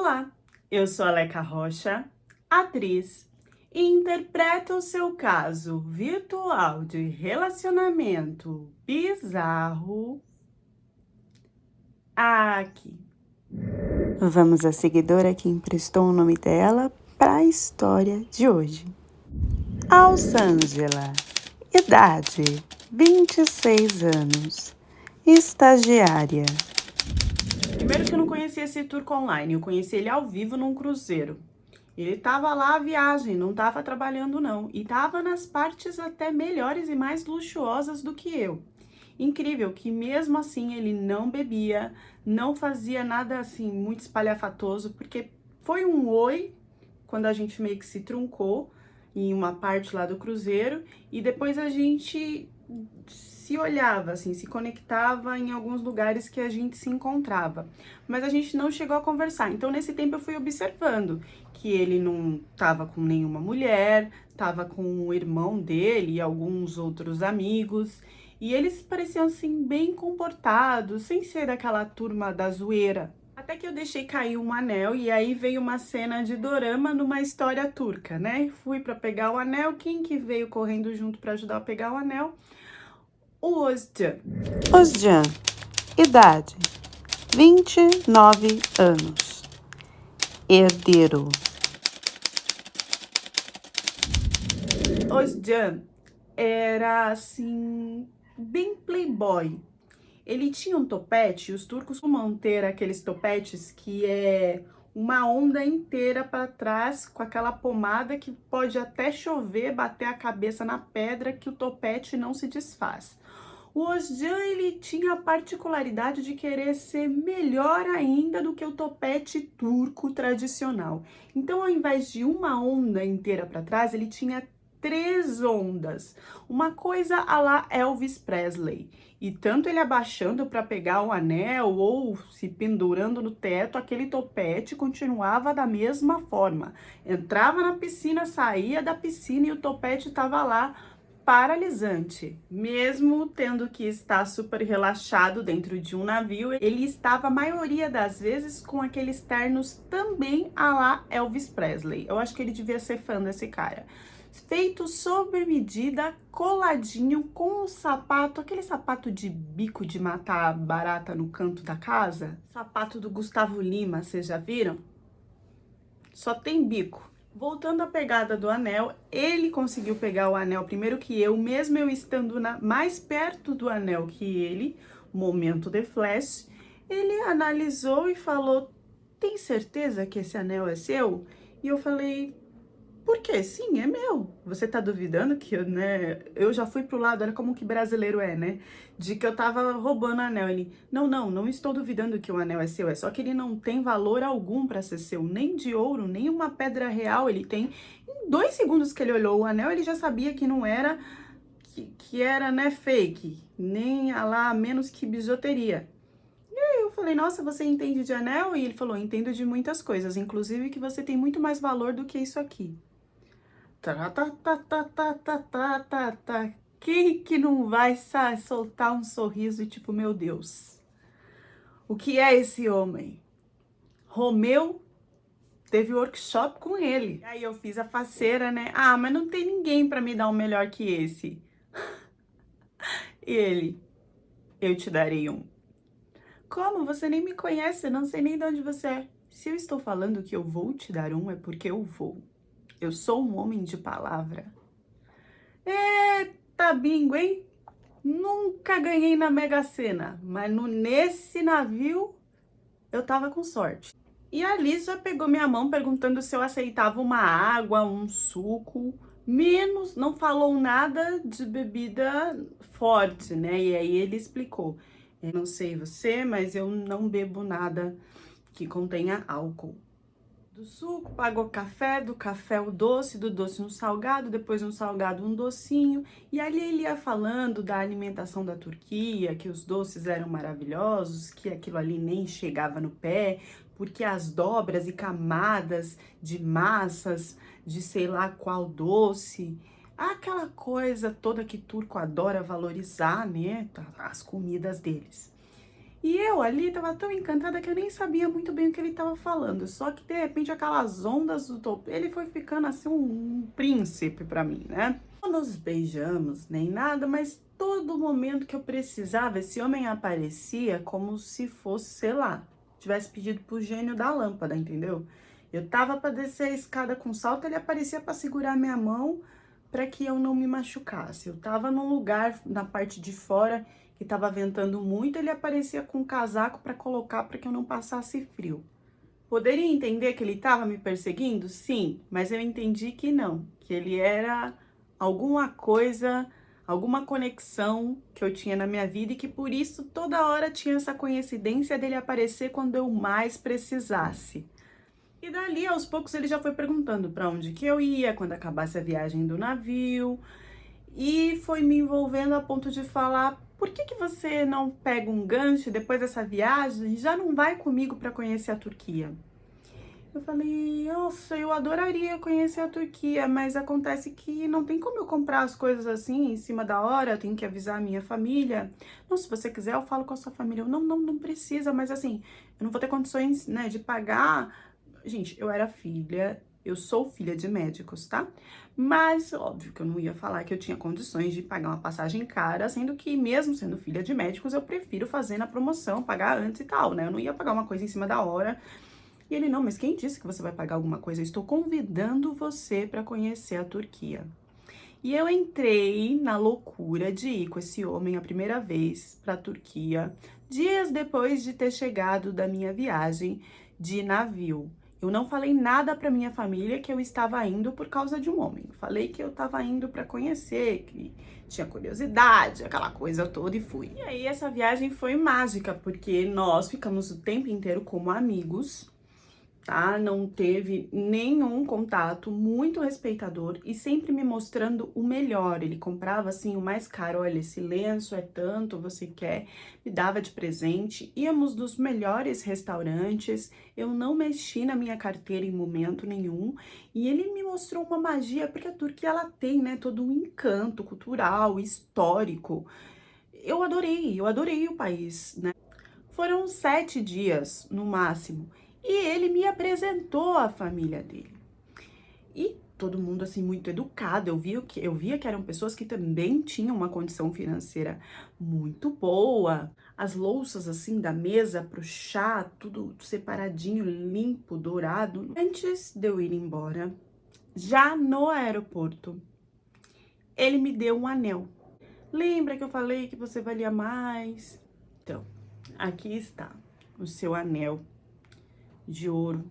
Olá, eu sou a Leca Rocha, atriz, e interpreto o seu caso virtual de relacionamento bizarro aqui. Vamos à seguidora que emprestou o nome dela para a história de hoje. Alsângela, idade 26 anos, estagiária. Primeiro que eu não conhecia esse turco online, eu conheci ele ao vivo num cruzeiro. Ele tava lá à viagem, não tava trabalhando não, e tava nas partes até melhores e mais luxuosas do que eu. Incrível que mesmo assim ele não bebia, não fazia nada assim muito espalhafatoso, porque foi um oi quando a gente meio que se truncou em uma parte lá do cruzeiro e depois a gente se olhava, assim, se conectava em alguns lugares que a gente se encontrava, mas a gente não chegou a conversar. Então, nesse tempo, eu fui observando que ele não estava com nenhuma mulher, estava com o irmão dele e alguns outros amigos, e eles pareciam, assim, bem comportados, sem ser daquela turma da zoeira. Até que eu deixei cair um anel e aí veio uma cena de dorama numa história turca, né? Fui para pegar o anel, quem que veio correndo junto para ajudar a pegar o anel? O Özcan. Özcan, idade 29 anos, herdeiro. Özcan era assim, bem playboy. Ele tinha um topete, os turcos costumam ter aqueles topetes que é uma onda inteira para trás, com aquela pomada que pode até chover, bater a cabeça na pedra, que o topete não se desfaz. O Özcan, ele tinha a particularidade de querer ser melhor ainda do que o topete turco tradicional. Então, ao invés de uma onda inteira para trás, ele tinha 3 ondas, uma coisa à la Elvis Presley. E tanto ele abaixando para pegar o anel ou se pendurando no teto, aquele topete continuava da mesma forma. Entrava na piscina, saía da piscina e o topete estava lá paralisante. Mesmo tendo que estar super relaxado dentro de um navio, ele estava a maioria das vezes com aqueles ternos também à la Elvis Presley. Eu acho que ele devia ser fã desse cara. Feito sob medida, coladinho com o sapato, aquele sapato de bico de matar barata no canto da casa. Sapato do Gustavo Lima, vocês já viram? Só tem bico. Voltando à pegada do anel, ele conseguiu pegar o anel primeiro que eu, mesmo eu estando mais perto do anel que ele, momento de flash, ele analisou e falou: "Tem certeza que esse anel é seu?" E eu falei: "Por quê? Sim, é meu. Você tá duvidando que eu, né? Eu já fui pro lado, olha como que brasileiro é, né? De que eu tava roubando o anel." Ele, não estou duvidando que o anel é seu, é só que ele não tem valor algum para ser seu, nem de ouro, nem uma pedra real ele tem. Em 2 segundos que ele olhou o anel, ele já sabia que não era, que era, né, fake, nem a lá menos que bijuteria. Eu falei: "Nossa, você entende de anel?" E ele falou: "Entendo de muitas coisas, inclusive que você tem muito mais valor do que isso aqui." Tá, tá, tá, tá, tá, tá, tá, tá, tá. Quem que não vai soltar um sorriso tipo, meu Deus, o que é esse homem? Romeu teve workshop com ele. Aí eu fiz a faceira, né? Ah, mas não tem ninguém pra me dar um melhor que esse. E ele, eu te darei um. Como? Você nem me conhece, não sei nem de onde você é. Se eu estou falando que eu vou te dar um, é porque eu vou. Eu sou um homem de palavra. Eita bingo, hein? Nunca ganhei na Mega Sena, mas nesse navio eu tava com sorte. E a Liz já pegou minha mão perguntando se eu aceitava uma água, um suco, menos, não falou nada de bebida forte, né? E aí ele explicou: "Eu não sei você, mas eu não bebo nada que contenha álcool." Do suco, pagou café, do café o doce, do doce um salgado, depois um salgado um docinho. E ali ele ia falando da alimentação da Turquia, que os doces eram maravilhosos, que aquilo ali nem chegava no pé, porque as dobras e camadas de massas, de sei lá qual doce, aquela coisa toda que turco adora valorizar, né? As comidas deles. E eu ali tava tão encantada que eu nem sabia muito bem o que ele tava falando. Só que de repente aquelas ondas do topo, ele foi ficando assim um príncipe pra mim, né? Não nos beijamos nem nada, mas todo momento que eu precisava, esse homem aparecia como se fosse, sei lá, tivesse pedido pro gênio da lâmpada, entendeu? Eu tava pra descer a escada com salto, ele aparecia pra segurar minha mão para que eu não me machucasse. Eu tava num lugar na parte de fora que tava ventando muito, ele aparecia com um casaco para colocar para que eu não passasse frio. Poderia entender que ele estava me perseguindo? Sim, mas eu entendi que não, que ele era alguma coisa, alguma conexão que eu tinha na minha vida e que por isso toda hora tinha essa coincidência dele aparecer quando eu mais precisasse. E dali, aos poucos, ele já foi perguntando para onde que eu ia, quando acabasse a viagem do navio, e foi me envolvendo a ponto de falar: por que que você não pega um gancho depois dessa viagem e já não vai comigo para conhecer a Turquia? Eu falei: nossa, eu adoraria conhecer a Turquia, mas acontece que não tem como eu comprar as coisas assim em cima da hora, eu tenho que avisar a minha família. Não, se você quiser, eu falo com a sua família. Eu, não precisa, mas assim, eu não vou ter condições, né, de pagar. Gente, eu era filha, eu sou filha de médicos, tá? Mas óbvio que eu não ia falar que eu tinha condições de pagar uma passagem cara, sendo que mesmo sendo filha de médicos, eu prefiro fazer na promoção, pagar antes e tal, né? Eu não ia pagar uma coisa em cima da hora. E ele: não, mas quem disse que você vai pagar alguma coisa? Eu estou convidando você para conhecer a Turquia. E eu entrei na loucura de ir com esse homem a primeira vez para a Turquia, dias depois de ter chegado da minha viagem de navio. Eu não falei nada para minha família que eu estava indo por causa de um homem. Falei que eu estava indo para conhecer, que tinha curiosidade, aquela coisa toda, e fui. E aí essa viagem foi mágica, porque nós ficamos o tempo inteiro como amigos, tá? Não teve nenhum contato, muito respeitador e sempre me mostrando o melhor. Ele comprava assim o mais caro: olha, esse lenço é tanto, você quer? Me dava de presente. Íamos dos melhores restaurantes. Eu não mexi na minha carteira em momento nenhum, e ele me mostrou uma magia, porque a Turquia ela tem, né, todo um encanto cultural, histórico. Eu adorei o país, né? Foram 7 dias no máximo. E ele me apresentou a família dele. E todo mundo assim muito educado. Eu via que eram pessoas que também tinham uma condição financeira muito boa. As louças assim da mesa pro chá, tudo separadinho, limpo, dourado. Antes de eu ir embora, já no aeroporto, ele me deu um anel. Lembra que eu falei que você valia mais? Então, aqui está o seu anel de ouro,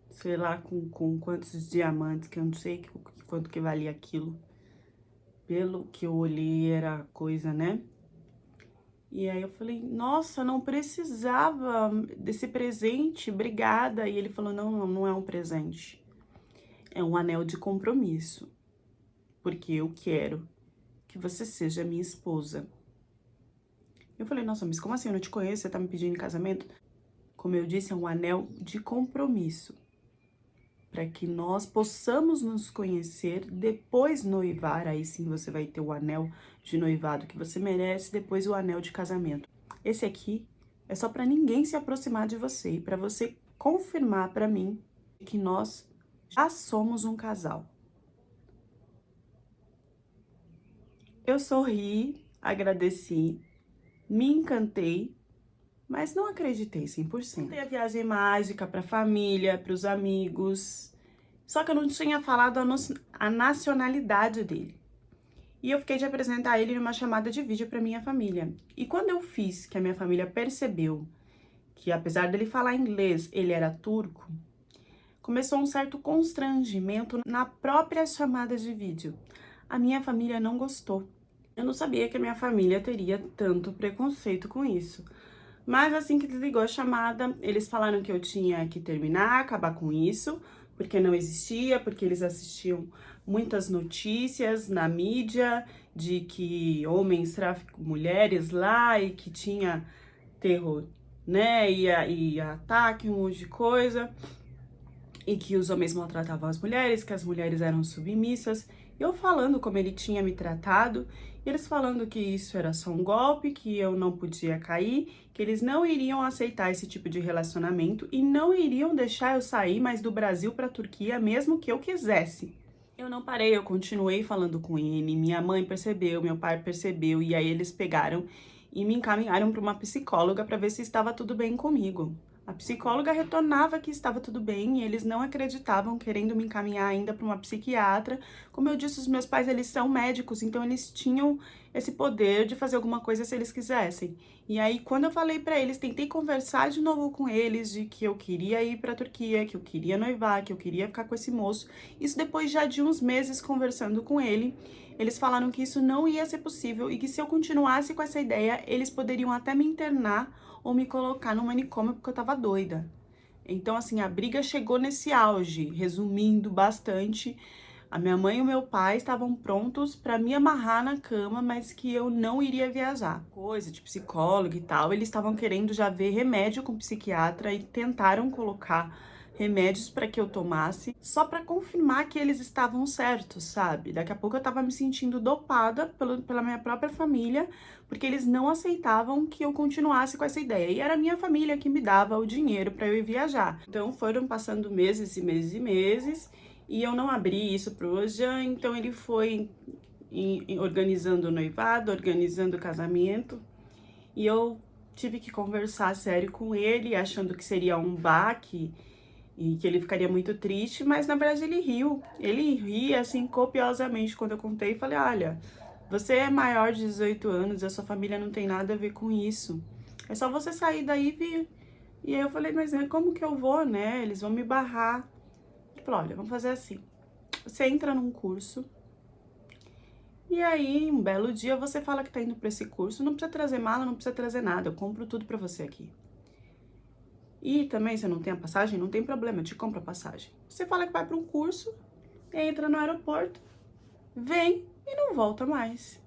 sei lá com quantos diamantes, que eu não sei quanto que valia aquilo. Pelo que eu olhei era coisa, né? E aí eu falei: nossa, não precisava desse presente, obrigada. E ele falou: não é um presente, é um anel de compromisso, porque eu quero que você seja minha esposa. Eu falei: nossa, mas como assim? Eu não te conheço, você tá me pedindo em casamento? Como eu disse, é um anel de compromisso, para que nós possamos nos conhecer, depois noivar. Aí sim você vai ter o anel de noivado que você merece, depois o anel de casamento. Esse aqui é só para ninguém se aproximar de você e para você confirmar para mim que nós já somos um casal. Eu sorri, agradeci, me encantei, mas não acreditei 100%. Contei a viagem mágica para a família, para os amigos, só que eu não tinha falado a nacionalidade dele. E eu fiquei de apresentar ele numa chamada de vídeo para minha família. E quando eu fiz, que a minha família percebeu que, apesar dele falar inglês, ele era turco, começou um certo constrangimento na própria chamada de vídeo. A minha família não gostou. Eu não sabia que a minha família teria tanto preconceito com isso. Mas assim que desligou a chamada, eles falaram que eu tinha que terminar, acabar com isso, porque não existia, porque eles assistiam muitas notícias na mídia de que homens traficam mulheres lá e que tinha terror, né? E ataque, um monte de coisa, e que os homens maltratavam as mulheres, que as mulheres eram submissas. Eu falando como ele tinha me tratado, e eles falando que isso era só um golpe, que eu não podia cair, que eles não iriam aceitar esse tipo de relacionamento e não iriam deixar eu sair mais do Brasil para a Turquia, mesmo que eu quisesse. Eu não parei, eu continuei falando com ele, minha mãe percebeu, meu pai percebeu, e aí eles pegaram e me encaminharam para uma psicóloga para ver se estava tudo bem comigo. A psicóloga retornava que estava tudo bem e eles não acreditavam, querendo me encaminhar ainda para uma psiquiatra. Como eu disse, os meus pais, eles são médicos, então eles tinham esse poder de fazer alguma coisa se eles quisessem. E aí, quando eu falei para eles, tentei conversar de novo com eles de que eu queria ir para a Turquia, que eu queria noivar, que eu queria ficar com esse moço. Isso depois já de uns meses conversando com ele, eles falaram que isso não ia ser possível e que se eu continuasse com essa ideia, eles poderiam até me internar ou me colocar no manicômio porque eu tava doida. Então, assim, a briga chegou nesse auge. Resumindo bastante, a minha mãe e o meu pai estavam prontos para me amarrar na cama, mas que eu não iria viajar. Coisa de psicólogo e tal, eles estavam querendo já ver remédio com psiquiatra e tentaram colocar remédios para que eu tomasse, só para confirmar que eles estavam certos, sabe? Daqui a pouco eu tava me sentindo dopada pela minha própria família, porque eles não aceitavam que eu continuasse com essa ideia. E era a minha família que me dava o dinheiro para eu ir viajar. Então foram passando meses e meses e meses, e eu não abri isso pro Jean, então ele foi organizando o noivado, organizando o casamento, e eu tive que conversar sério com ele, achando que seria um baque e que ele ficaria muito triste, mas na verdade ele riu. Ele ria assim copiosamente quando eu contei e falei: "Olha, você é maior de 18 anos, a sua família não tem nada a ver com isso. É só você sair daí e vir". E aí eu falei: "Mas né, como que eu vou, né? Eles vão me barrar". Ele falou: "Olha, vamos fazer assim. Você entra num curso e aí, um belo dia, você fala que tá indo pra esse curso, não precisa trazer mala, não precisa trazer nada, eu compro tudo pra você aqui. E também, se não tem a passagem, não tem problema, eu te compro a passagem. Você fala que vai para um curso, entra no aeroporto, vem e não volta mais".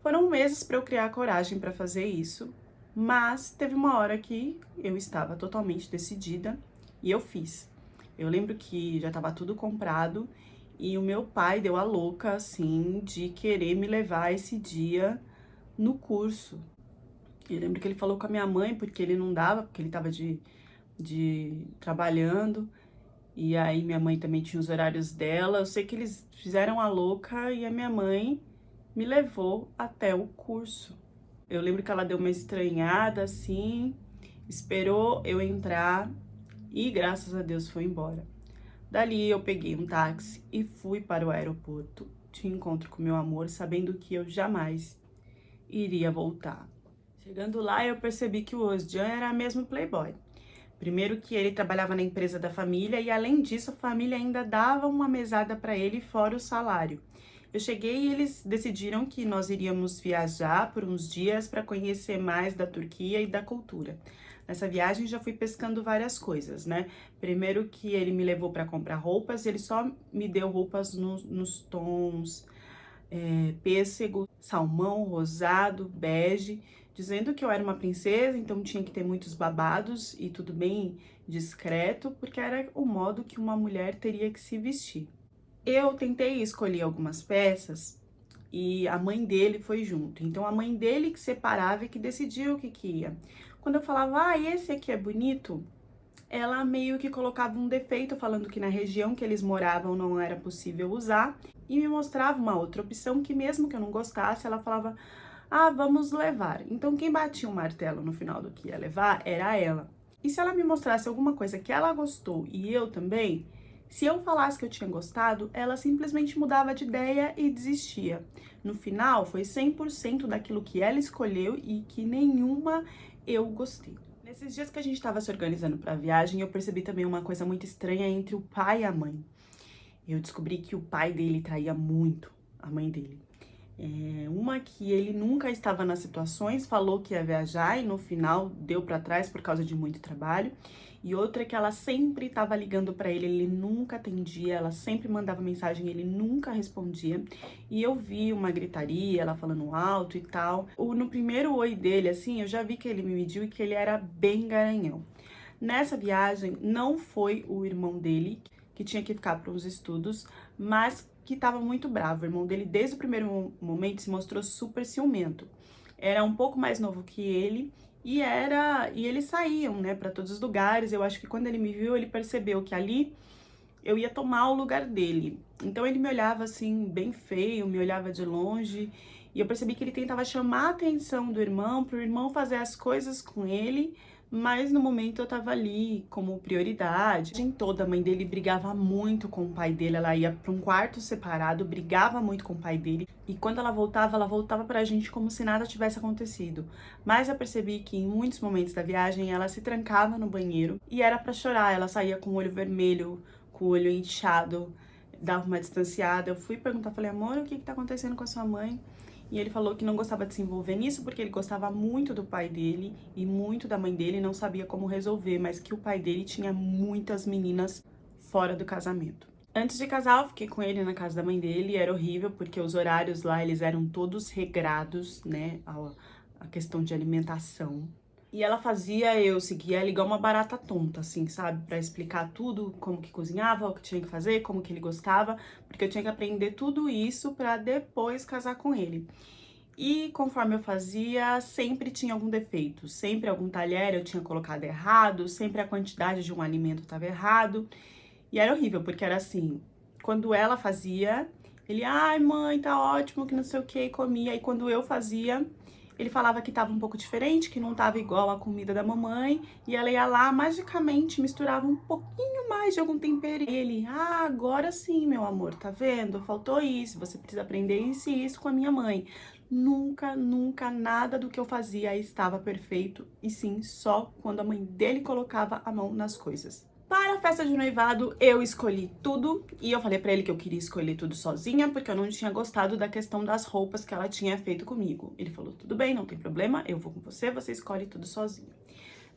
Foram meses para eu criar coragem para fazer isso, mas teve uma hora que eu estava totalmente decidida e eu fiz. Eu lembro que já estava tudo comprado e o meu pai deu a louca, assim, de querer me levar esse dia no curso. Eu lembro que ele falou com a minha mãe, porque ele não dava, porque ele estava de trabalhando, e aí minha mãe também tinha os horários dela. Eu sei que eles fizeram a louca e a minha mãe me levou até o curso. Eu lembro que ela deu uma estranhada assim, esperou eu entrar e graças a Deus foi embora. Dali eu peguei um táxi e fui para o aeroporto de encontro com meu amor, sabendo que eu jamais iria voltar. Chegando lá, eu percebi que o Özcan era mesmo playboy. Primeiro que ele trabalhava na empresa da família e, além disso, a família ainda dava uma mesada para ele fora o salário. Eu cheguei e eles decidiram que nós iríamos viajar por uns dias para conhecer mais da Turquia e da cultura. Nessa viagem já fui pescando várias coisas, né? Primeiro que ele me levou para comprar roupas, ele só me deu roupas nos tons pêssego, salmão, rosado, bege, dizendo que eu era uma princesa, então tinha que ter muitos babados e tudo bem discreto, porque era o modo que uma mulher teria que se vestir. Eu tentei escolher algumas peças e a mãe dele foi junto. Então a mãe dele que separava e que decidia o que que ia. Quando eu falava, esse aqui é bonito, ela meio que colocava um defeito, falando que na região que eles moravam não era possível usar, e me mostrava uma outra opção que, mesmo que eu não gostasse, ela falava: vamos levar. Então quem batia o martelo no final do que ia levar era ela. E se ela me mostrasse alguma coisa que ela gostou e eu também, se eu falasse que eu tinha gostado, ela simplesmente mudava de ideia e desistia. No final, foi 100% daquilo que ela escolheu e que nenhuma eu gostei. Nesses dias que a gente estava se organizando para a viagem, eu percebi também uma coisa muito estranha entre o pai e a mãe. Eu descobri que o pai dele traía muito a mãe dele. Uma que ele nunca estava nas situações, falou que ia viajar e no final deu para trás por causa de muito trabalho. E outra que ela sempre estava ligando para ele nunca atendia, ela sempre mandava mensagem, ele nunca respondia. E eu vi uma gritaria, ela falando alto e tal. No primeiro oi dele, assim, eu já vi que ele me mediu e que ele era bem garanhão. Nessa viagem, não foi o irmão dele que tinha que ficar para os estudos, mas que estava muito bravo. O irmão dele, desde o primeiro momento, se mostrou super ciumento. Era um pouco mais novo que ele e eles saíam, né, para todos os lugares. Eu acho que quando ele me viu, ele percebeu que ali eu ia tomar o lugar dele. Então ele me olhava assim, bem feio, me olhava de longe, e eu percebi que ele tentava chamar a atenção do irmão, para o irmão fazer as coisas com ele, mas no momento eu tava ali como prioridade. Em toda, a mãe dele brigava muito com o pai dele, ela ia para um quarto separado, brigava muito com o pai dele, e quando ela voltava pra gente como se nada tivesse acontecido. Mas eu percebi que em muitos momentos da viagem ela se trancava no banheiro e era pra chorar, ela saía com o olho vermelho, com o olho inchado, dava uma distanciada. Eu fui perguntar, falei, amor, o que tá acontecendo com a sua mãe? E ele falou que não gostava de se envolver nisso porque ele gostava muito do pai dele e muito da mãe dele e não sabia como resolver, mas que o pai dele tinha muitas meninas fora do casamento. Antes de casar, eu fiquei com ele na casa da mãe dele e era horrível porque os horários lá, eles eram todos regrados, né, a questão de alimentação. E ela fazia eu seguir ela igual uma barata tonta, assim, sabe? Pra explicar tudo, como que cozinhava, o que tinha que fazer, como que ele gostava, porque eu tinha que aprender tudo isso pra depois casar com ele. E conforme eu fazia, sempre tinha algum defeito, sempre algum talher eu tinha colocado errado, sempre a quantidade de um alimento estava errado. E era horrível, porque era assim, quando ela fazia, ele, ai mãe, tá ótimo, que não sei o que, e comia. E quando eu fazia, ele falava que tava um pouco diferente, que não tava igual a comida da mamãe. E ela ia lá, magicamente, misturava um pouquinho mais de algum tempero. E ele, ah, agora sim, meu amor, tá vendo? Faltou isso, você precisa aprender isso e isso com a minha mãe. Nunca, nunca, nada do que eu fazia estava perfeito. E sim, só quando a mãe dele colocava a mão nas coisas. Para a festa de noivado, eu escolhi tudo e eu falei pra ele que eu queria escolher tudo sozinha porque eu não tinha gostado da questão das roupas que ela tinha feito comigo. Ele falou, tudo bem, não tem problema, eu vou com você, você escolhe tudo sozinha.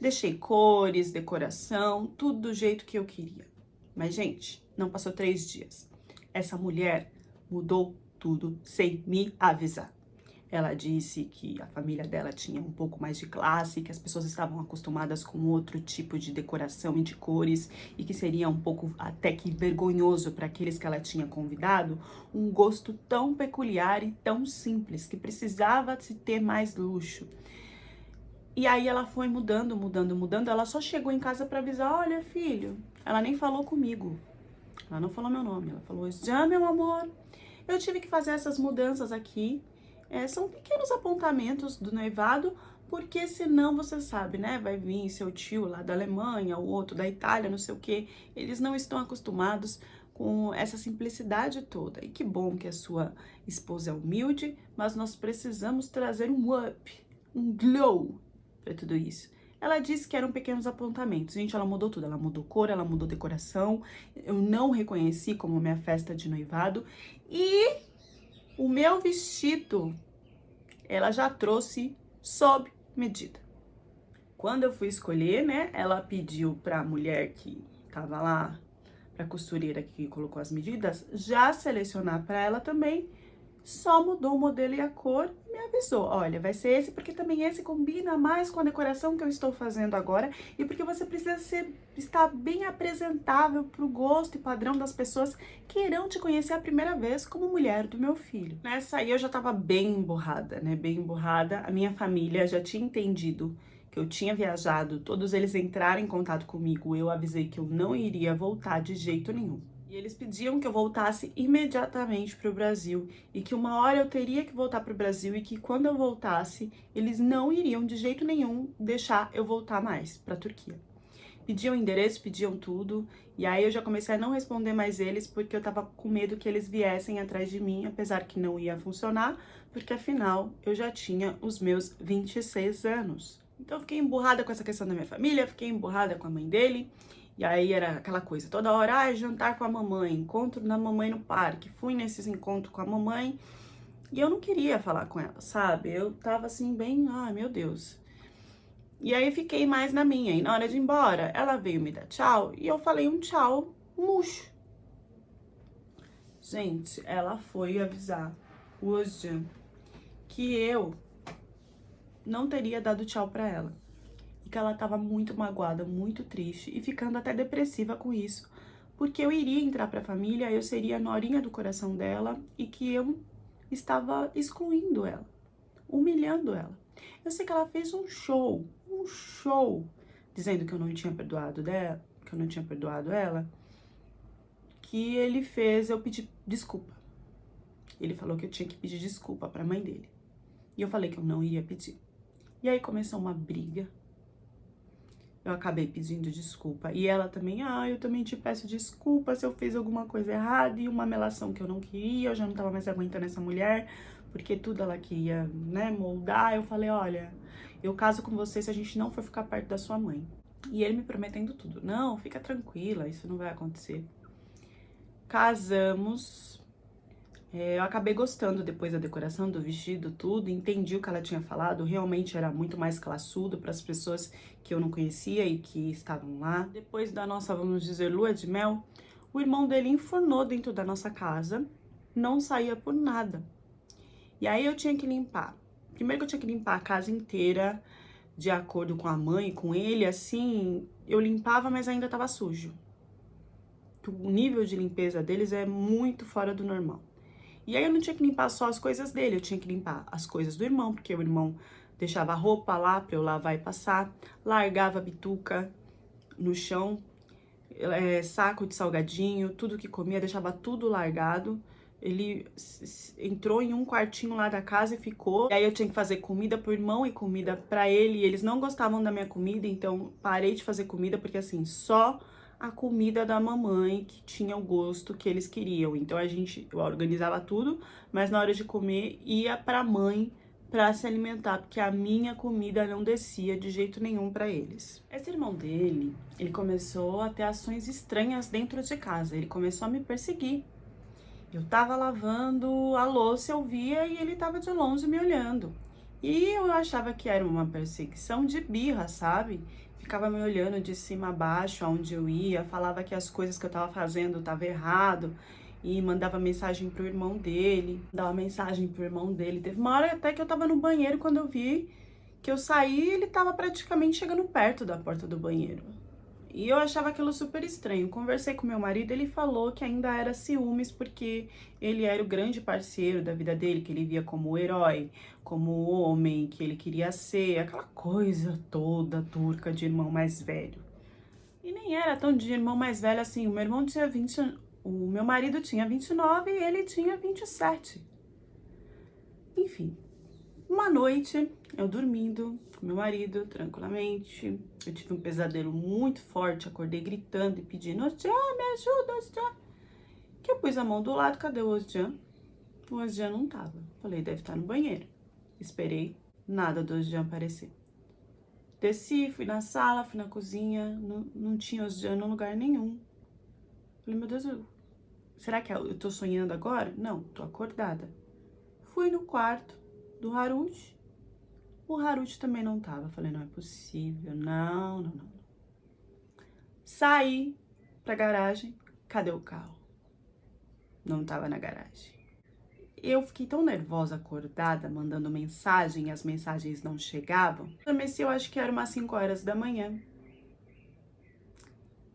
Deixei cores, decoração, tudo do jeito que eu queria. Mas, gente, não passou 3 dias. Essa mulher mudou tudo sem me avisar. Ela disse que a família dela tinha um pouco mais de classe, que as pessoas estavam acostumadas com outro tipo de decoração e de cores e que seria um pouco até que vergonhoso para aqueles que ela tinha convidado, um gosto tão peculiar e tão simples que precisava se ter mais luxo. E aí ela foi mudando, mudando, mudando. Ela só chegou em casa para avisar, olha, filho, ela nem falou comigo. Ela não falou meu nome, ela falou, já, meu amor, eu tive que fazer essas mudanças aqui. São pequenos apontamentos do noivado, porque senão você sabe, né? Vai vir seu tio lá da Alemanha, o outro da Itália, não sei o quê. Eles não estão acostumados com essa simplicidade toda. E que bom que a sua esposa é humilde, mas nós precisamos trazer um up, um glow para tudo isso. Ela disse que eram pequenos apontamentos. Gente, ela mudou tudo. Ela mudou cor, ela mudou decoração. Eu não reconheci como minha festa de noivado. E o meu vestido, ela já trouxe sob medida. Quando eu fui escolher, né, ela pediu pra mulher que tava lá, pra costureira que colocou as medidas, já selecionar pra ela também. Só mudou o modelo e a cor e me avisou, olha, vai ser esse porque também esse combina mais com a decoração que eu estou fazendo agora e porque você precisa estar bem apresentável para o gosto e padrão das pessoas que irão te conhecer a primeira vez como mulher do meu filho. Nessa aí eu já tava bem emburrada, né, bem emburrada. A minha família já tinha entendido que eu tinha viajado, todos eles entraram em contato comigo, eu avisei que eu não iria voltar de jeito nenhum. E eles pediam que eu voltasse imediatamente para o Brasil e que uma hora eu teria que voltar para o Brasil e que quando eu voltasse, eles não iriam de jeito nenhum deixar eu voltar mais para a Turquia. Pediam endereço, pediam tudo, e aí eu já comecei a não responder mais eles porque eu tava com medo que eles viessem atrás de mim, apesar que não ia funcionar, porque afinal eu já tinha os meus 26 anos. Então eu fiquei emburrada com essa questão da minha família, fiquei emburrada com a mãe dele. E aí era aquela coisa, toda hora, jantar com a mamãe, encontro da mamãe no parque. Fui nesses encontros com a mamãe e eu não queria falar com ela, sabe? Eu tava assim bem, ai meu Deus. E aí fiquei mais na minha. E na hora de ir embora, ela veio me dar tchau e eu falei um tchau murcho. Gente, ela foi avisar o Özcan que eu não teria dado tchau pra ela. Que ela tava muito magoada, muito triste e ficando até depressiva com isso, porque eu iria entrar para a família, eu seria a norinha do coração dela e que eu estava excluindo ela, humilhando ela. Eu sei que ela fez um show, dizendo que eu não tinha perdoado dela, que eu não tinha perdoado ela, que ele fez eu pedir desculpa. Ele falou que eu tinha que pedir desculpa para a mãe dele. E eu falei que eu não ia pedir. E aí começou uma briga. Eu acabei pedindo desculpa. E ela também, eu também te peço desculpa se eu fiz alguma coisa errada e uma melação que eu não queria, eu já não tava mais aguentando essa mulher, porque tudo ela queria, né, moldar. Eu falei, olha, eu caso com você se a gente não for ficar perto da sua mãe. E ele me prometendo tudo. Não, fica tranquila, isso não vai acontecer. Casamos. Eu acabei gostando depois da decoração do vestido, tudo, entendi o que ela tinha falado, realmente era muito mais classudo para as pessoas que eu não conhecia e que estavam lá. Depois da nossa, vamos dizer, lua de mel, o irmão dele enfornou dentro da nossa casa, não saía por nada. E aí eu tinha que limpar. Primeiro que eu tinha que limpar a casa inteira, de acordo com a mãe, com ele, assim, eu limpava, mas ainda estava sujo. O nível de limpeza deles é muito fora do normal. E aí eu não tinha que limpar só as coisas dele, eu tinha que limpar as coisas do irmão, porque o irmão deixava a roupa lá pra eu lavar e passar, largava a bituca no chão, saco de salgadinho, tudo que comia, deixava tudo largado. Ele entrou em um quartinho lá da casa e ficou. E aí eu tinha que fazer comida pro irmão e comida pra ele. E eles não gostavam da minha comida, então parei de fazer comida, porque assim, só a comida da mamãe que tinha o gosto que eles queriam. Então eu organizava tudo, mas na hora de comer ia pra mãe pra se alimentar, porque a minha comida não descia de jeito nenhum pra eles. Esse irmão dele, ele começou a ter ações estranhas dentro de casa. Ele começou a me perseguir. Eu tava lavando a louça, eu via e ele tava de longe me olhando. E eu achava que era uma perseguição de birra, sabe? Ficava me olhando de cima a baixo, aonde eu ia, falava que as coisas que eu tava fazendo tava errado e mandava mensagem pro irmão dele, dava mensagem pro irmão dele. Teve uma hora até que eu tava no banheiro, quando eu vi que eu saí, ele tava praticamente chegando perto da porta do banheiro. E eu achava aquilo super estranho. Conversei com meu marido, ele falou que ainda era ciúmes porque ele era o grande parceiro da vida dele, que ele via como o herói, como o homem que ele queria ser, aquela coisa toda turca de irmão mais velho. E nem era tão de irmão mais velho assim. O meu irmão tinha 20, o meu marido tinha 29 e ele tinha 27. Enfim, uma noite, eu dormindo com meu marido, tranquilamente, eu tive um pesadelo muito forte, acordei gritando e pedindo, Osjan, me ajuda, Osjan. Que eu pus a mão do lado, cadê o Osjan? O Osjan não tava. Falei, deve estar no banheiro. Esperei, nada do Osjan aparecer. Desci, fui na sala, fui na cozinha, não tinha Osjan em lugar nenhum. Falei, meu Deus, será que eu tô sonhando agora? Não, tô acordada. Fui no quarto do Haruchi. O Haruchi também não tava. Falei, não é possível. Não. Saí pra garagem. Cadê o carro? Não tava na garagem. Eu fiquei tão nervosa, acordada, mandando mensagem e as mensagens não chegavam. Eu acho que era umas 5 horas da manhã.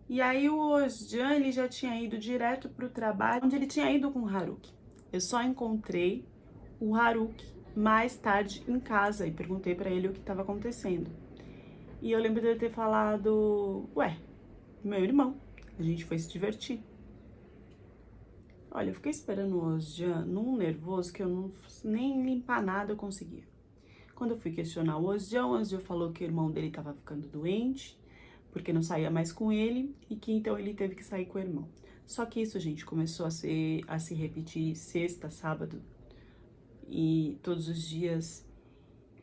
E aí o Osjan, ele já tinha ido direto pro trabalho, onde ele tinha ido com o Haruki. Eu só encontrei o Haruki mais tarde em casa e perguntei pra ele o que estava acontecendo. E eu lembro dele ter falado, ué, meu irmão, a gente foi se divertir. Olha, eu fiquei esperando o Osjan num nervoso que eu nem limpar nada eu conseguia. Quando eu fui questionar o Osjan falou que o irmão dele estava ficando doente, porque não saía mais com ele, e que então ele teve que sair com o irmão. Só que isso, gente, começou a se repetir sexta, sábado, e todos os dias.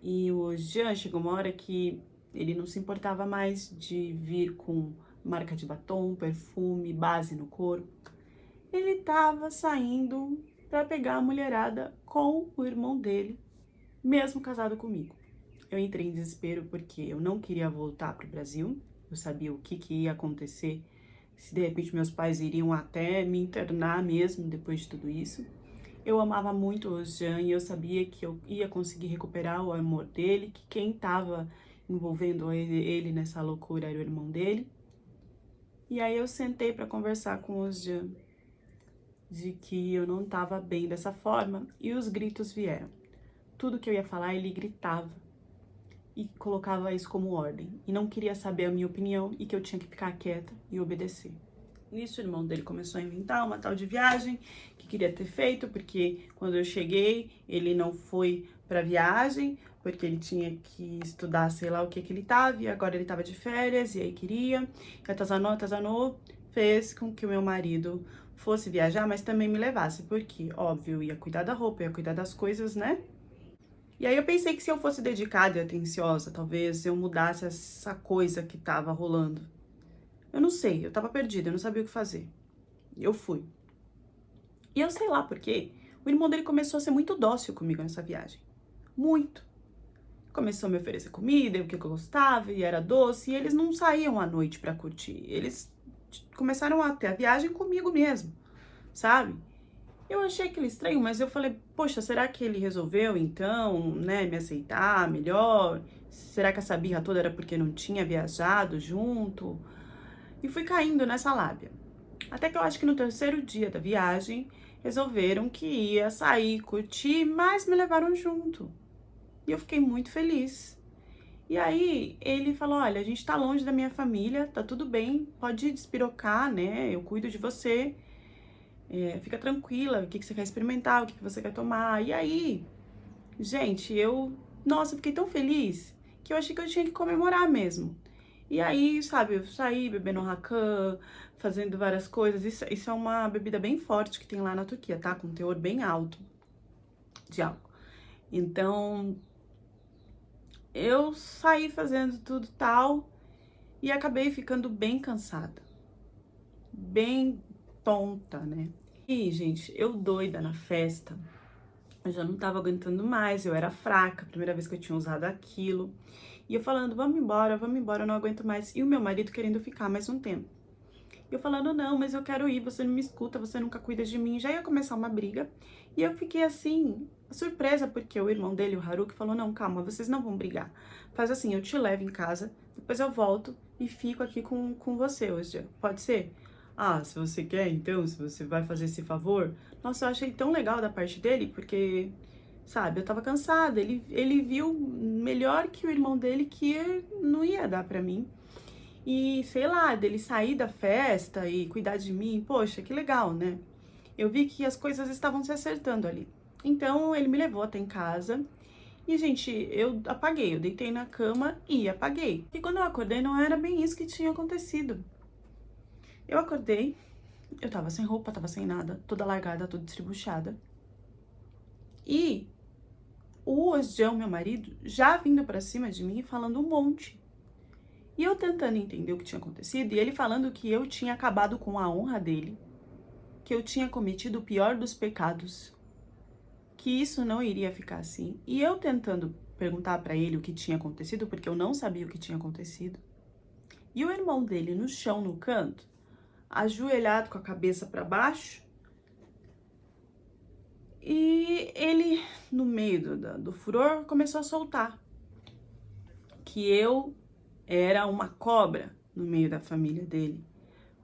E o Jean chegou uma hora que ele não se importava mais de vir com marca de batom, perfume, base no corpo. Ele tava saindo pra pegar a mulherada com o irmão dele, mesmo casado comigo. Eu entrei em desespero porque eu não queria voltar pro Brasil. Eu sabia o que ia acontecer, se de repente meus pais iriam até me internar mesmo depois de tudo isso. Eu amava muito o Jean e eu sabia que eu ia conseguir recuperar o amor dele, que quem estava envolvendo ele nessa loucura era o irmão dele. E aí eu sentei pra conversar com o Jean de que eu não tava bem dessa forma e os gritos vieram. Tudo que eu ia falar, ele gritava e colocava isso como ordem. E não queria saber a minha opinião e que eu tinha que ficar quieta e obedecer. Nisso, o irmão dele começou a inventar uma tal de viagem que queria ter feito, porque quando eu cheguei, ele não foi pra viagem, porque ele tinha que estudar, sei lá o que ele tava, e agora ele tava de férias, e aí queria. E atazanou, fez com que o meu marido fosse viajar, mas também me levasse, porque, óbvio, eu ia cuidar da roupa, eu ia cuidar das coisas, né? E aí eu pensei que se eu fosse dedicada e atenciosa, talvez eu mudasse essa coisa que tava rolando. Eu não sei, eu tava perdida, eu não sabia o que fazer. Eu fui. E eu sei lá por quê, o irmão dele começou a ser muito dócil comigo nessa viagem. Muito. Começou a me oferecer comida, o que eu gostava, e era doce, e eles não saíam à noite pra curtir. Eles começaram a ter a viagem comigo mesmo, sabe? Eu achei aquilo estranho, mas eu falei, poxa, será que ele resolveu então, né, me aceitar melhor? Será que essa birra toda era porque não tinha viajado junto? E fui caindo nessa lábia. Até que eu acho que no terceiro dia da viagem, resolveram que ia sair, curtir, mas me levaram junto. E eu fiquei muito feliz. E aí ele falou, olha, a gente tá longe da minha família, tá tudo bem, pode despirocar, né, eu cuido de você. Fica tranquila, o que você quer experimentar, o que você quer tomar. E aí, gente, nossa, eu fiquei tão feliz que eu achei que eu tinha que comemorar mesmo. E aí, sabe, eu saí bebendo racã, fazendo várias coisas. Isso é uma bebida bem forte que tem lá na Turquia, tá? Com um teor bem alto de álcool. Então, eu saí fazendo tudo tal e acabei ficando bem cansada. Bem tonta, né? E, gente, eu doida na festa, eu já não tava aguentando mais, eu era fraca, primeira vez que eu tinha usado aquilo. E eu falando, vamos embora, eu não aguento mais. E o meu marido querendo ficar mais um tempo. E eu falando, não, mas eu quero ir, você não me escuta, você nunca cuida de mim. Já ia começar uma briga. E eu fiquei assim, surpresa, porque o irmão dele, o Haruki, falou, não, calma, vocês não vão brigar. Faz assim, eu te levo em casa, depois eu volto e fico aqui com você hoje. Pode ser? Ah, se você quer, então, se você vai fazer esse favor. Nossa, eu achei tão legal da parte dele, porque, sabe, eu tava cansada. Ele viu melhor que o irmão dele que não ia dar pra mim. E, sei lá, dele sair da festa e cuidar de mim, poxa, que legal, né? Eu vi que as coisas estavam se acertando ali. Então, ele me levou até em casa. E, gente, eu apaguei. Eu deitei na cama e apaguei. E quando eu acordei, não era bem isso que tinha acontecido. Eu acordei, eu tava sem roupa, tava sem nada, toda largada, toda destribuchada. E o Osjão, meu marido, já vindo pra cima de mim falando um monte. E eu tentando entender o que tinha acontecido, e ele falando que eu tinha acabado com a honra dele, que eu tinha cometido o pior dos pecados, que isso não iria ficar assim. E eu tentando perguntar pra ele o que tinha acontecido, porque eu não sabia o que tinha acontecido. E o irmão dele no chão, no canto, ajoelhado com a cabeça pra baixo, e ele, no meio do furor, começou a soltar que eu era uma cobra no meio da família dele,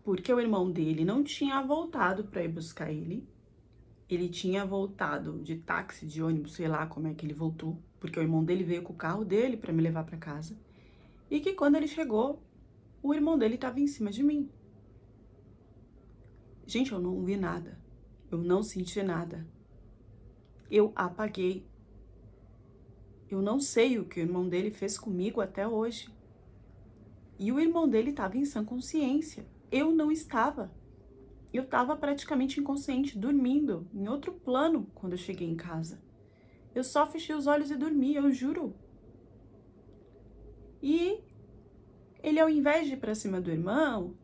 porque o irmão dele não tinha voltado para ir buscar ele tinha voltado de táxi, de ônibus, sei lá como é que ele voltou, porque o irmão dele veio com o carro dele para me levar para casa, e que quando ele chegou, o irmão dele estava em cima de mim. Gente, eu não vi nada, eu não senti nada, eu apaguei. Eu não sei o que o irmão dele fez comigo até hoje. E o irmão dele estava em sã consciência. Eu não estava. Eu estava praticamente inconsciente, dormindo, em outro plano, quando eu cheguei em casa. Eu só fechei os olhos e dormi, eu juro. E ele, ao invés de ir pra cima do irmão,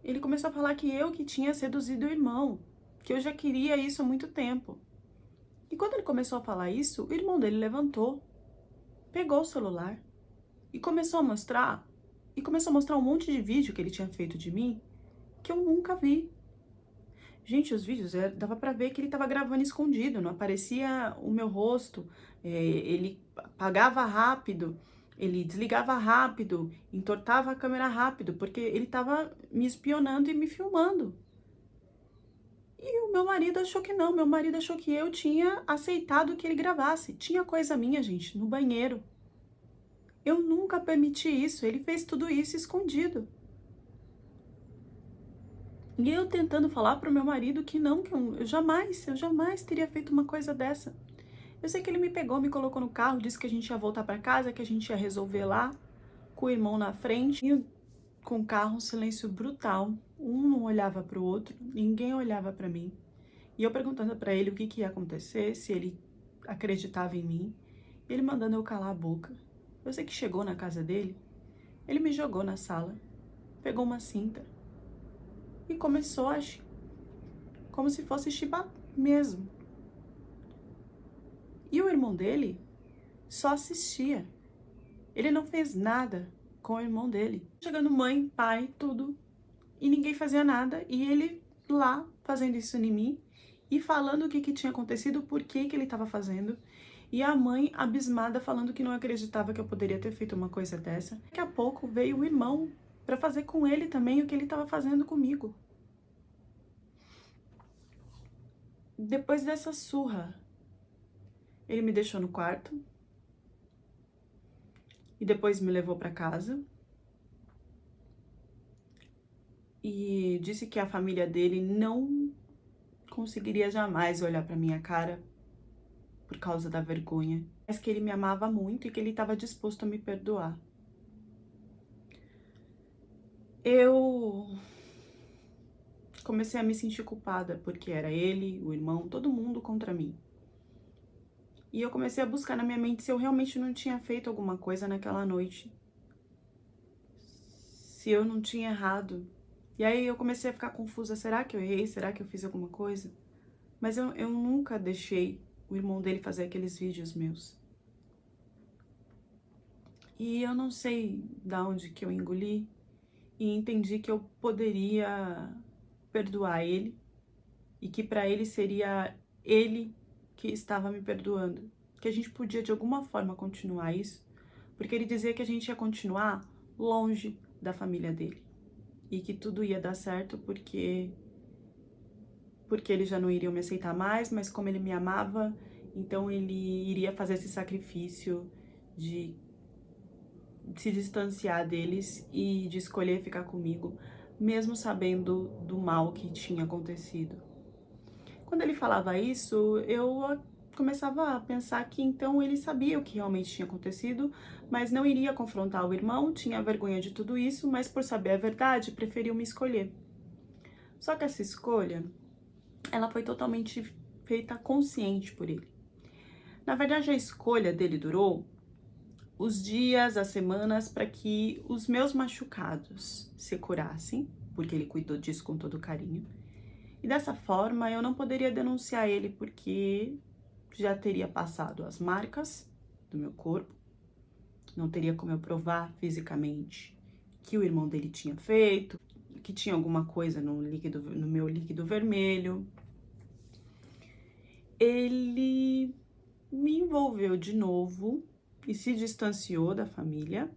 ele começou a falar que eu que tinha seduzido o irmão, que eu já queria isso há muito tempo. E quando ele começou a falar isso, o irmão dele levantou, pegou o celular e começou a mostrar um monte de vídeo que ele tinha feito de mim que eu nunca vi. Gente, os vídeos, dava pra ver que ele tava gravando escondido, não aparecia o meu rosto, ele apagava rápido, Ele desligava rápido, entortava a câmera rápido, porque ele estava me espionando e me filmando. E o meu marido achou que não, meu marido achou que eu tinha aceitado que ele gravasse. Tinha coisa minha, gente, no banheiro. Eu nunca permiti isso, ele fez tudo isso escondido. E eu tentando falar pro meu marido que não, que eu jamais teria feito uma coisa dessa. Eu sei que ele me pegou, me colocou no carro, disse que a gente ia voltar pra casa, que a gente ia resolver lá, com o irmão na frente. E com o carro, um silêncio brutal. Um não olhava pro outro, ninguém olhava pra mim. E eu perguntando pra ele o que ia acontecer, se ele acreditava em mim. Ele mandando eu calar a boca. Eu sei que chegou na casa dele, ele me jogou na sala, pegou uma cinta e começou a agir como se fosse chibar mesmo. E o irmão dele só assistia. Ele não fez nada com o irmão dele. Chegando mãe, pai, tudo. E ninguém fazia nada. E ele lá fazendo isso em mim e falando o que tinha acontecido, por que ele estava fazendo. E a mãe abismada falando que não acreditava que eu poderia ter feito uma coisa dessa. Daqui a pouco veio o irmão para fazer com ele também o que ele estava fazendo comigo. Depois dessa surra, ele me deixou no quarto e depois me levou para casa e disse que a família dele não conseguiria jamais olhar para minha cara por causa da vergonha, mas que ele me amava muito e que ele estava disposto a me perdoar. Eu comecei a me sentir culpada porque era ele, o irmão, todo mundo contra mim. E eu comecei a buscar na minha mente se eu realmente não tinha feito alguma coisa naquela noite. Se eu não tinha errado. E aí eu comecei a ficar confusa. Será que eu errei? Será que eu fiz alguma coisa? Mas eu nunca deixei o irmão dele fazer aqueles vídeos meus. E eu não sei da onde que eu engoli e entendi que eu poderia perdoar ele e que para ele seria ele que estava me perdoando, que a gente podia de alguma forma continuar isso, porque ele dizia que a gente ia continuar longe da família dele e que tudo ia dar certo porque eles já não iriam me aceitar mais, mas como ele me amava, então ele iria fazer esse sacrifício de se distanciar deles e de escolher ficar comigo, mesmo sabendo do mal que tinha acontecido. Quando ele falava isso, eu começava a pensar que então ele sabia o que realmente tinha acontecido, mas não iria confrontar o irmão, tinha vergonha de tudo isso, mas por saber a verdade, preferiu me escolher. Só que essa escolha, ela foi totalmente feita consciente por ele. Na verdade, a escolha dele durou os dias, as semanas, para que os meus machucados se curassem, porque ele cuidou disso com todo carinho. E dessa forma, eu não poderia denunciar ele, porque já teria passado as marcas do meu corpo, não teria como eu provar fisicamente que o irmão dele tinha feito, que tinha alguma coisa no meu líquido vermelho. Ele me envolveu de novo e se distanciou da família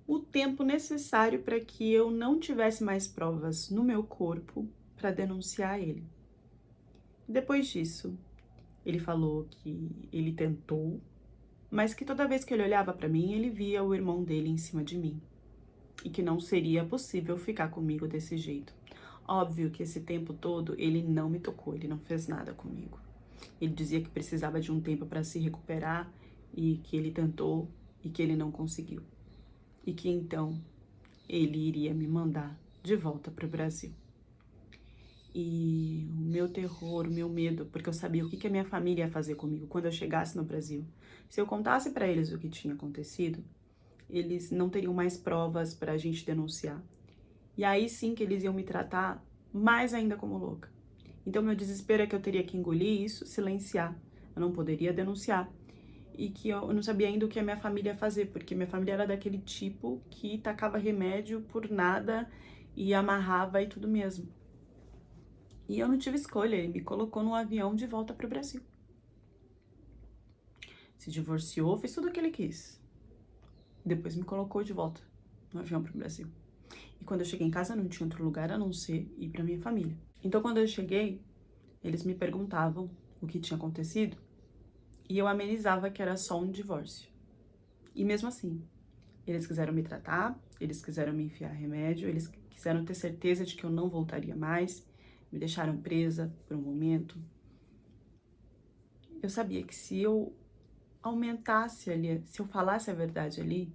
o tempo necessário para que eu não tivesse mais provas no meu corpo para denunciar ele. Depois disso, ele falou que ele tentou, mas que toda vez que ele olhava para mim, ele via o irmão dele em cima de mim e que não seria possível ficar comigo desse jeito. Óbvio que esse tempo todo ele não me tocou, ele não fez nada comigo. Ele dizia que precisava de um tempo para se recuperar e que ele tentou e que ele não conseguiu. E que então ele iria me mandar de volta para o Brasil. E o meu terror, o meu medo, porque eu sabia o que a minha família ia fazer comigo quando eu chegasse no Brasil. Se eu contasse para eles o que tinha acontecido, eles não teriam mais provas para a gente denunciar. E aí sim que eles iam me tratar mais ainda como louca. Então meu desespero é que eu teria que engolir isso, silenciar. Eu não poderia denunciar. E que eu não sabia ainda o que a minha família ia fazer, porque minha família era daquele tipo que tacava remédio por nada e amarrava e tudo mesmo. E eu não tive escolha, ele me colocou num avião de volta para o Brasil. Se divorciou, fez tudo o que ele quis. Depois me colocou de volta no avião para o Brasil. E quando eu cheguei em casa, não tinha outro lugar a não ser ir para minha família. Então, quando eu cheguei, eles me perguntavam o que tinha acontecido e eu amenizava que era só um divórcio. E mesmo assim, eles quiseram me tratar, eles quiseram me enfiar remédio, eles quiseram ter certeza de que eu não voltaria mais, me deixaram presa por um momento. Eu sabia que se eu aumentasse ali, se eu falasse a verdade ali,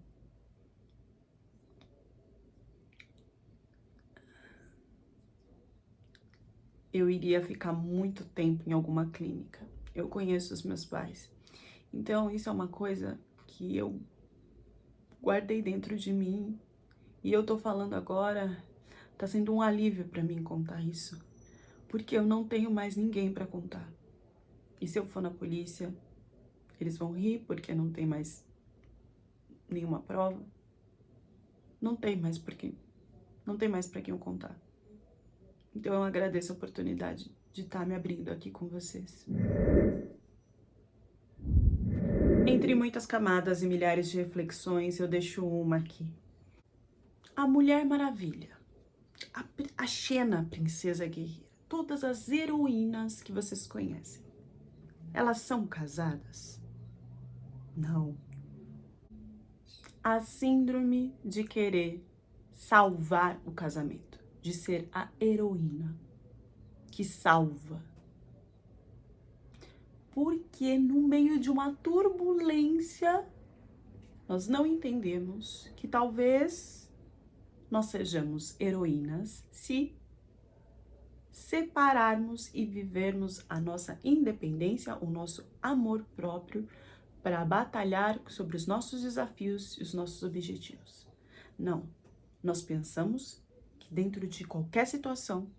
eu iria ficar muito tempo em alguma clínica. Eu conheço os meus pais. Então, isso é uma coisa que eu guardei dentro de mim. E eu tô falando agora, tá sendo um alívio pra mim contar isso. Porque eu não tenho mais ninguém pra contar. E se eu for na polícia, eles vão rir porque não tem mais nenhuma prova. Não tem mais pra quem eu contar. Então eu agradeço a oportunidade de estar me abrindo aqui com vocês. Entre muitas camadas e milhares de reflexões, eu deixo uma aqui. A Mulher Maravilha, a Xena, a Princesa Guerreira, todas as heroínas que vocês conhecem, elas são casadas? Não. A síndrome de querer salvar o casamento, de ser a heroína que salva. Porque no meio de uma turbulência, nós não entendemos que talvez nós sejamos heroínas se separarmos e vivermos a nossa independência, o nosso amor próprio, para batalhar sobre os nossos desafios e os nossos objetivos. Não, nós pensamos que dentro de qualquer situação,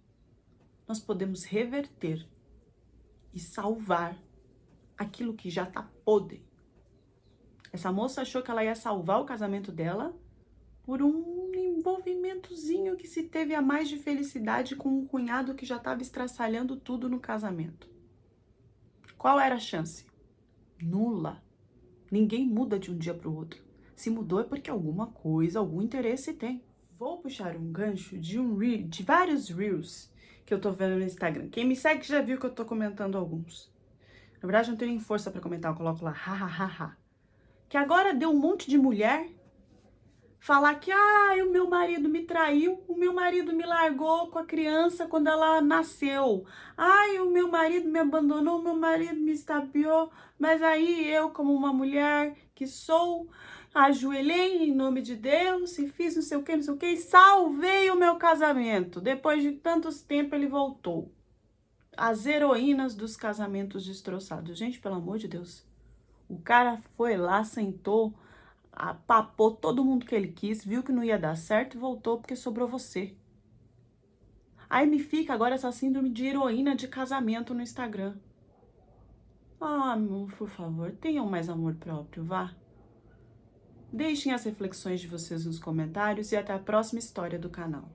nós podemos reverter e salvar aquilo que já tá podre. Essa moça achou que ela ia salvar o casamento dela por um envolvimentozinho que se teve a mais de felicidade com um cunhado que já estava estraçalhando tudo no casamento. Qual era a chance? Nula. Ninguém muda de um dia para o outro. Se mudou é porque alguma coisa, algum interesse tem. Vou puxar um gancho de vários reels que eu tô vendo no Instagram. Quem me segue já viu que eu tô comentando alguns. Na verdade, não tenho nem força para comentar, eu coloco lá, ha. Que agora deu um monte de mulher falar que, o meu marido me traiu, o meu marido me largou com a criança quando ela nasceu. O meu marido me abandonou, o meu marido me estapeou. Mas aí eu, como uma mulher que sou, ajoelhei em nome de Deus e fiz não sei o que, e salvei o meu casamento. Depois de tantos tempos ele voltou. As heroínas dos casamentos destroçados. Gente, pelo amor de Deus. O cara foi lá, sentou, papou todo mundo que ele quis, viu que não ia dar certo e voltou porque sobrou você. Aí me fica agora essa síndrome de heroína de casamento no Instagram. Amor, por favor, tenham mais amor próprio, vá. Deixem as reflexões de vocês nos comentários e até a próxima história do canal.